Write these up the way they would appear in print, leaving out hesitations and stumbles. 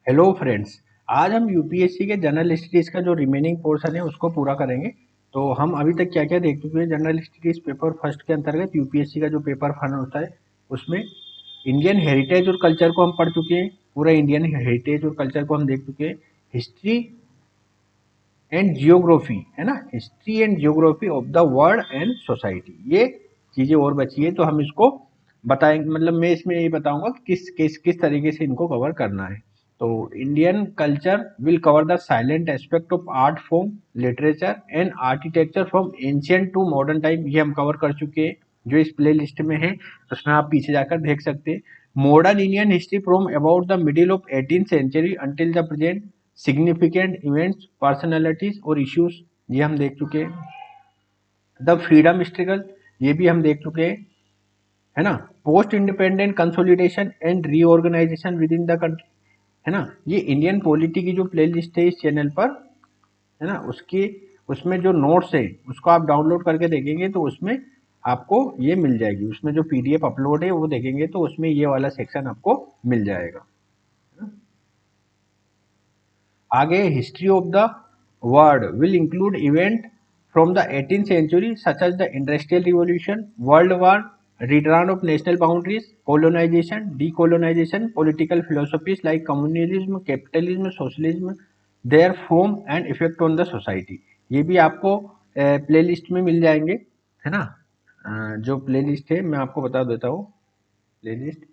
Hello friends. आज हम UPSC के जनरल स्टडीज का जो रिमेनिंग पोर्शन है उसको पूरा करेंगे। तो हम अभी तक क्या क्या देख चुके हैं जनरल स्टडीज पेपर फर्स्ट के अंतर्गत यूपीएससी का जो पेपर फन होता है उसमें इंडियन हेरिटेज और कल्चर को हम पढ़ चुके हैं। पूरा इंडियन हेरिटेज और कल्चर को हम देख चुके हैं। हिस्ट्री एंड जियोग्राफी है ना, history and geography of the world and society, ये चीजें और बची है। तो हम इसको बताएंगे, मतलब मैं इसमें यही बताऊंगा कि किस तरीके से इनको कवर करना है। तो Indian culture will cover the salient aspect of art form, literature and architecture from ancient to modern time, ये हम कवर कर चुके हैं जो इस प्ले लिस्ट में है। उसमें आप पीछे जाकर देख सकते हैं। Modern Indian history from about the middle of 18th century until the present, significant events, personalities और इश्यूज, ये हम देख चुके हैं। द फ्रीडम स्ट्रगल, ये भी हम देख चुके हैं, है ना। Post independent consolidation and reorganisation within the country, है ना। ये इंडियन पॉलिटी की जो प्ले लिस्ट है इस चैनल पर, है ना, उसकी उसमें जो नोट्स है उसको आप डाउनलोड करके देखेंगे तो उसमें आपको ये मिल जाएगी। उसमें जो पीडीएफ अपलोड है वो देखेंगे तो उसमें ये वाला सेक्शन आपको मिल जाएगा। आगे history of the world will include event from the 18th century such as the industrial revolution, world war, return of national boundaries, colonization, decolonization, political philosophies like communalism, capitalism, socialism, their form and effect on the society, ये भी आपको play list में मिल जाएंगे, है ना। जो play list है मैं आपको बता देता हूँ। प्ले लिस्ट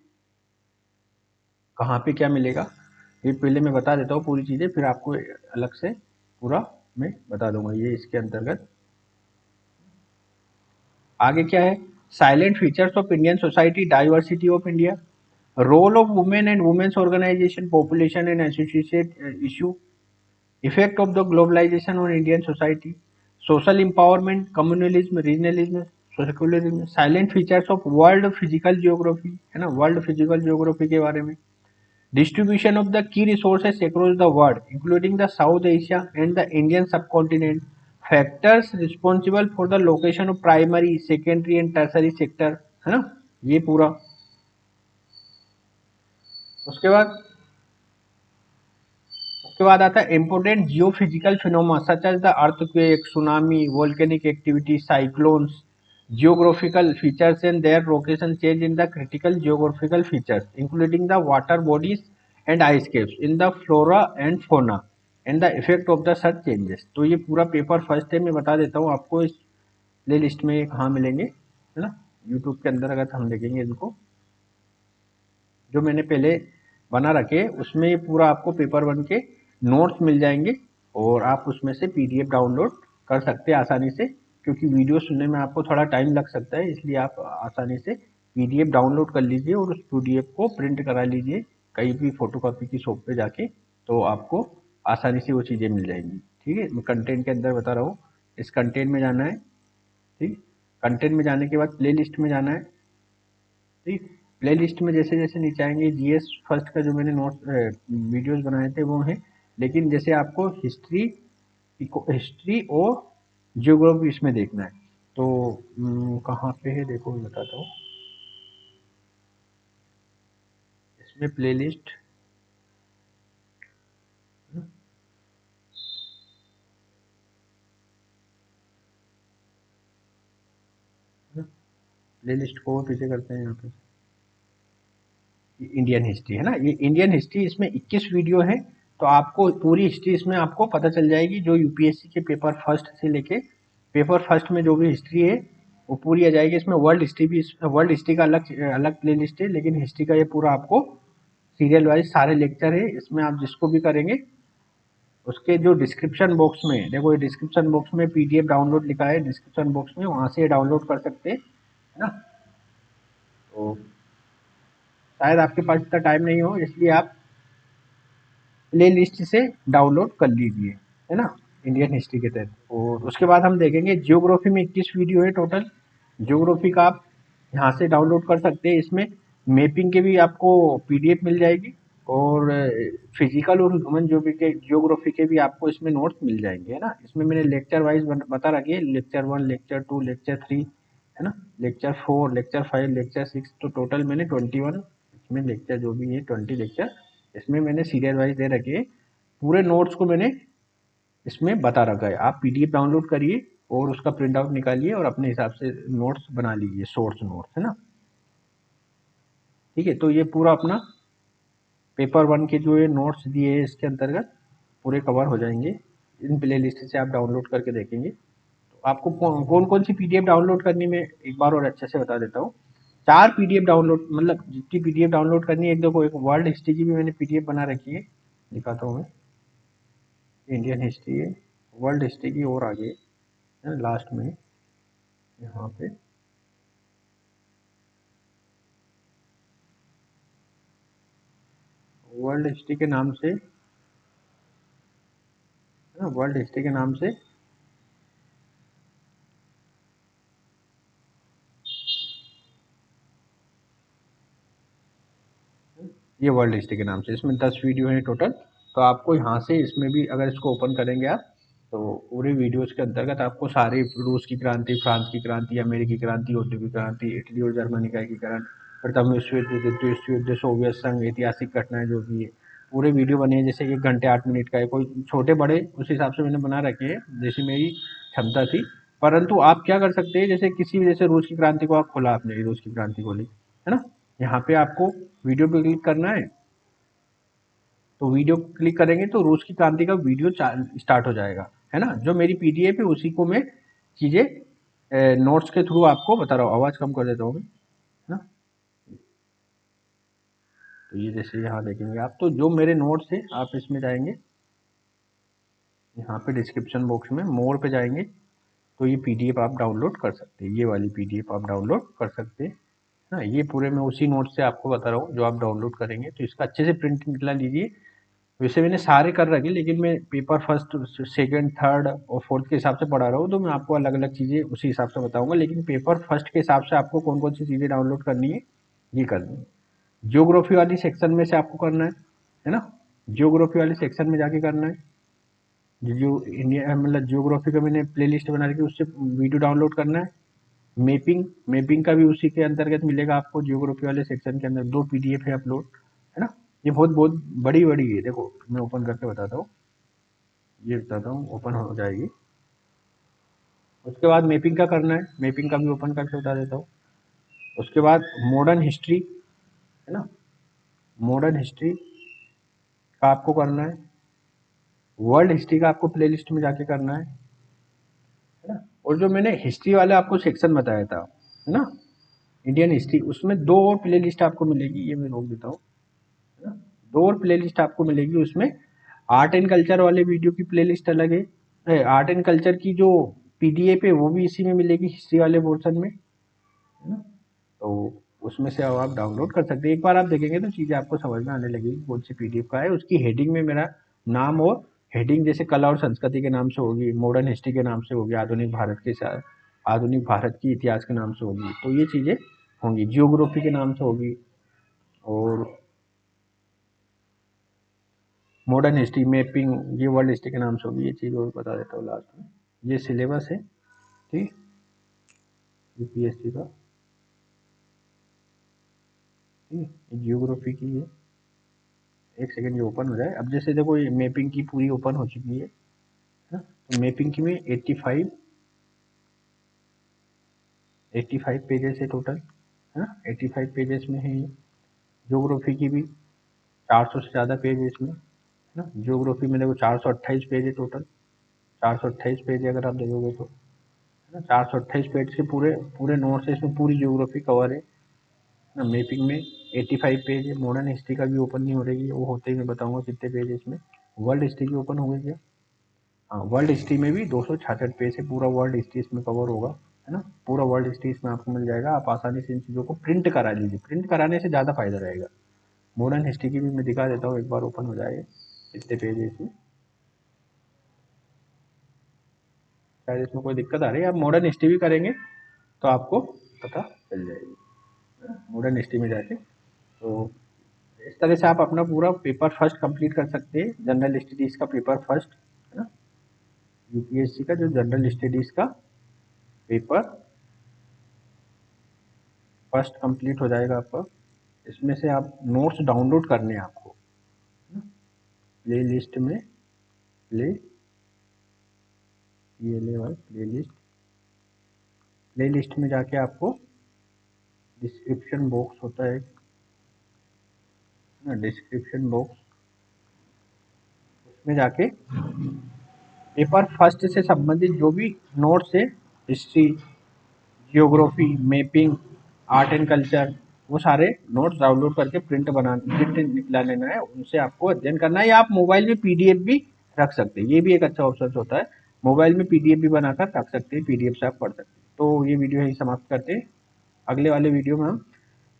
कहाँ पे क्या मिलेगा ये पहले मैं बता देता हूँ पूरी चीज़ें, फिर आपको अलग से पूरा मैं बता दूंगा ये इसके अंतर्गत। आगे क्या है, salient features of Indian society, diversity of India, role of women and women's organisation, population and associated issue, effect of the globalisation on Indian society, social empowerment, communalism, regionalism, secularism, salient features of world physical geography, है ना, world physical geography के बारे में, distribution of the key resources across the world, including the South Asia and the Indian subcontinent, factors responsible for the location of primary, secondary and tertiary sector, है ना, ये पूरा। उसके बाद उसके बाद आता है important geophysical phenomena such as the earthquake, tsunami, volcanic activity, cyclones, geographical features and their location change in the critical geographical features, including the water bodies and ice caps in the flora and fauna and the effect of the such changes। तो ये पूरा paper first है, मैं बता देता हूँ आपको इस प्ले लिस्ट में कहाँ मिलेंगे, है ना। यूट्यूब के अंदर अगर हम देखेंगे इनको, जो मैंने पहले बना रखे उसमें ये पूरा आपको पेपर वन के नोट्स मिल जाएंगे और आप उसमें से पीडीएफ डाउनलोड कर सकते हैं आसानी से, क्योंकि वीडियो सुनने में आपको थोड़ा टाइम लग सकता है, इसलिए आप आसानी से पीडीएफ डाउनलोड कर लीजिए और उस पीडीएफ को प्रिंट करा लीजिए कहीं भी फोटोकॉपी की शॉप पे जाके, तो आपको आसानी से वो चीज़ें मिल जाएंगी। ठीक है, मैं कंटेंट के अंदर बता रहा हूँ, इस कंटेंट में जाना है। ठीक, कंटेंट में जाने के बाद प्ले लिस्ट में जाना है। ठीक, प्ले लिस्ट में जैसे जैसे नीचे आएंगे जीएस फर्स्ट का जो मैंने नोट वीडियोस बनाए थे वो हैं, लेकिन जैसे आपको हिस्ट्री, हिस्ट्री और जियोग्राफी इसमें देखना है तो कहाँ पे है देखो मैं बताता हूँ। इसमें प्ले लिस्ट, प्ले लिस्ट को पीछे करते हैं यहाँ पे, इंडियन हिस्ट्री है ना, ये इंडियन हिस्ट्री, इसमें 21 वीडियो है। तो आपको पूरी हिस्ट्री इसमें आपको पता चल जाएगी, जो यूपीएससी के पेपर फर्स्ट से लेके पेपर फर्स्ट में जो भी हिस्ट्री है वो पूरी आ जाएगी। इसमें वर्ल्ड हिस्ट्री भी, वर्ल्ड हिस्ट्री का अलग अलग प्ले लिस्ट है, लेकिन हिस्ट्री का ये पूरा आपको सीरियल वाइज सारे लेक्चर है इसमें, आप जिसको भी करेंगे उसके जो डिस्क्रिप्शन बॉक्स में देखो, ये डिस्क्रिप्शन बॉक्स में पीडीएफ डाउनलोड लिखा है, डिस्क्रिप्शन बॉक्स में वहाँ से डाउनलोड कर सकते हैं, है ना। तो शायद आपके पास इतना टाइम नहीं हो, इसलिए आप प्ले लिस्ट से डाउनलोड कर लीजिए, है ना, इंडियन हिस्ट्री के तहत। और उसके बाद हम देखेंगे जियोग्राफी में 21 वीडियो है टोटल। जियोग्राफी का आप यहाँ से डाउनलोड कर सकते हैं, इसमें मैपिंग के भी आपको पीडीएफ मिल जाएगी और फिजिकल और ह्यूमन जियोग्राफी के भी आपको इसमें नोट्स मिल जाएंगे, है ना। इसमें मैंने लेक्चर वाइज बता रखी है, लेक्चर 1, लेक्चर 2, लेक्चर 3, है ना, लेक्चर 4, लेक्चर 5, लेक्चर 6, तो टोटल मैंने 21 इसमें लेक्चर जो भी है 20 लेक्चर इसमें मैंने सीरियल वाइज दे रखे, पूरे नोट्स को मैंने इसमें बता रखा है। आप पीडीएफ डाउनलोड करिए और उसका प्रिंट आउट निकालिए और अपने हिसाब से नोट्स बना लीजिए, सोर्स नोट्स है ना। ठीक है, तो ये पूरा अपना पेपर 1 के जो ये नोट्स दिए हैं इसके अंतर्गत पूरे कवर हो जाएंगे। इन प्ले लिस्ट से आप डाउनलोड करके देखेंगे। तो आपको कौन कौन सी पीडीएफ डाउनलोड करनी, मैं एक बार और अच्छे से बता देता हूँ। 4 पीडीएफ डाउनलोड, मतलब जितनी पीडीएफ डाउनलोड करनी है, एक देखो, एक वर्ल्ड हिस्ट्री की भी मैंने पीडीएफ बना रखी है, दिखाता हूँ मैं। इंडियन हिस्ट्री है, वर्ल्ड हिस्ट्री की और आगे है लास्ट में यहाँ पे। वर्ल्ड हिस्ट्री के नाम से, है ना, वर्ल्ड हिस्ट्री के नाम से ये वर्ल्ड हिस्ट्री के नाम से, इसमें 10 वीडियो हैं टोटल। तो आपको यहाँ से इसमें भी अगर इसको ओपन करेंगे आप, तो पूरे वीडियोस के अंतर्गत आपको सारे रूस की क्रांति, फ्रांस की क्रांति, अमेरिकी क्रांति, औद्योगिक क्रांति, इटली और जर्मनी का एकीकरण, प्रथम विश्व युद्ध, द्वितीय विश्व युद्ध, सोवियत संघ, ऐतिहासिक घटनाएं जो भी है, पूरे वीडियो बने हैं। जैसे 1 घंटे 8 मिनट का है, कोई छोटे बड़े उस हिसाब से मैंने बना रखे हैं जैसी मेरी क्षमता थी। परंतु आप क्या कर सकते हैं, जैसे किसी भी, जैसे रूस की क्रांति को आप खोला, आपने रूस की क्रांति खोली है ना, यहाँ पे आपको वीडियो पे क्लिक करना है। तो वीडियो क्लिक करेंगे तो रूस की क्रांति का वीडियो स्टार्ट हो जाएगा, है ना। जो मेरी पीडीएफ है उसी को मैं चीजें नोट्स के थ्रू आपको बता रहा हूँ। आवाज कम कर देता हूँ मैं, है ना। तो ये जैसे यहाँ देखेंगे आप, तो जो मेरे नोट्स है आप इसमें जाएंगे, यहाँ पे डिस्क्रिप्शन बॉक्स में मोर पे जाएंगे, तो ये पीडीएफ आप डाउनलोड कर सकते हैं, ये वाली पीडीएफ आप डाउनलोड कर सकते हैं ना। ये पूरे मैं उसी नोट से आपको बता रहा हूँ जो आप डाउनलोड करेंगे, तो इसका अच्छे से प्रिंट निकला लीजिए। वैसे मैंने सारे कर रखे, लेकिन मैं पेपर फर्स्ट, सेकंड, थर्ड और फोर्थ के हिसाब से पढ़ा रहा हूँ, तो मैं आपको अलग अलग चीज़ें उसी हिसाब से बताऊंगा। लेकिन पेपर फर्स्ट के हिसाब से आपको कौन कौन सी चीज़ें डाउनलोड करनी है, ये करनी है। जियोग्राफी वाली सेक्शन में से आपको करना है ना। जियोग्राफी वाले सेक्शन में जाके करना है। जो इंडिया, मतलब जियोग्राफी का मैंने प्ले लिस्ट बना रखी है, उससे वीडियो डाउनलोड करना है। मैपिंग, मैपिंग का भी उसी के अंतर्गत मिलेगा आपको, जियोग्राफी वाले सेक्शन के अंदर 2 पीडीएफ है अपलोड, है ना। ये बहुत बहुत बड़ी बड़ी है, देखो मैं ओपन करके बताता हूँ, ये बताता हूँ, ओपन हो जाएगी। उसके बाद मैपिंग का करना है, मैपिंग का भी ओपन करके बता देता हूँ। उसके बाद मॉडर्न हिस्ट्री, है ना, मॉडर्न हिस्ट्री का आपको करना है। वर्ल्ड हिस्ट्री का आपको प्लेलिस्ट में जाके करना है ना। और जो मैंने हिस्ट्री वाला आपको सेक्शन बताया था, है ना, इंडियन हिस्ट्री, उसमें 2 और प्लेलिस्ट आपको मिलेगी, ये मैं रोक देता हूँ, है ना। 2 और प्लेलिस्ट आपको मिलेगी उसमें। आर्ट एंड कल्चर वाले वीडियो की प्लेलिस्ट अलग है, आर्ट एंड कल्चर की जो पीडीएफ है वो भी इसी में मिलेगी, हिस्ट्री वाले पोर्शन में, है ना। तो उसमें से अब आप डाउनलोड कर सकते हैं। एक बार आप देखेंगे तो चीज़ें आपको समझ में आने लगेगी कौन सी पीडीएफ का है। उसकी हेडिंग में मेरा नाम, और हेडिंग जैसे कला और संस्कृति के नाम से होगी, मॉडर्न हिस्ट्री के नाम से होगी, आधुनिक भारत के साथ, आधुनिक भारत की इतिहास के नाम से होगी, तो ये चीज़ें होंगी। जियोग्राफी के नाम से होगी, और मॉडर्न हिस्ट्री, मैपिंग, ये वर्ल्ड हिस्ट्री के नाम से होगी। ये चीज़ और बता देता हूँ लास्ट में। ये सिलेबस है, ठीक, यूपीएससी का, ठीक है, जियोग्राफी की है। एक सेकेंड ये ओपन हो जाए। अब जैसे देखो, ये मैपिंग की पूरी ओपन हो चुकी है ना। तो मैपिंग की में 85 पेजेस है टोटल, है ना, 85 पेजेस में है ये। ज्योग्राफी की भी 400 से ज़्यादा पेज है इसमें, है ना। ज्योग्राफी में देखो 428 पेज है टोटल, 428 पेज है अगर आप देखोगे तो, है ना। 428 पेज के पूरे पूरे नोट्स है इसमें, पूरी ज्योग्राफी कवर है ना। मैपिंग में 85 पेज है। मॉडर्न हिस्ट्री का भी ओपन नहीं हो रही है, वो होते ही मैं बताऊंगा कितने पेज है इसमें। वर्ल्ड हिस्ट्री की ओपन हो गई क्या? हाँ, वर्ल्ड हिस्ट्री में भी 266 पेज है, पूरा वर्ल्ड हिस्ट्री इसमें कवर होगा, है ना। पूरा वर्ल्ड हिस्ट्री इसमें आपको मिल जाएगा। आप आसानी से इन चीज़ों को प्रिंट करा लीजिए, प्रिंट कराने से ज़्यादा फायदा रहेगा। मॉडर्न हिस्ट्री की भी मैं दिखा देता हूँ, एक बार ओपन हो जाएगा कितने पेज है इसमें। शायद इसमें कोई दिक्कत आ रही है। आप मॉडर्न हिस्ट्री भी करेंगे तो आपको पता चल जाएगी, मॉडर्न हिस्ट्री में जाके। तो इस तरह से आप अपना पूरा पेपर फर्स्ट कंप्लीट कर सकते हैं, जनरल स्टडीज़ का पेपर फर्स्ट, है ना। यूपीएससी का जो जनरल स्टडीज़ का पेपर फर्स्ट कंप्लीट हो जाएगा आपका। इसमें से आप नोट्स डाउनलोड करने हैं आपको, प्ले लिस्ट में प्ले प्ले लिस्ट में जाके आपको डिस्क्रिप्शन बॉक्स होता है ना, डिस्क्रिप्शन बॉक्स, उसमें जाके पेपर फर्स्ट से संबंधित जो भी नोट्स है, history, geography, mapping, art and culture, वो सारे नोट्स डाउनलोड करके प्रिंट निकला लेना है, उनसे आपको अध्ययन करना है। या आप मोबाइल में पीडीएफ भी रख सकते हैं, ये भी एक अच्छा ऑप्शन होता है, मोबाइल में पीडीएफ भी बनाकर रख सकते हैं, पीडीएफ से आप पढ़ सकते हैं। तो ये वीडियो यही समाप्त करते हैं। अगले वाले वीडियो में हम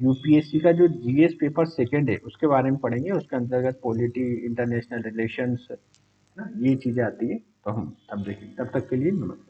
यूपीएससी का जो जीएस पेपर सेकंड है उसके बारे में पढ़ेंगे, उसके अंतर्गत पॉलिटी, इंटरनेशनल रिलेशंस, ये चीज़ें आती है, तो हम तब देखेंगे। तब तक के लिए नमस्कार।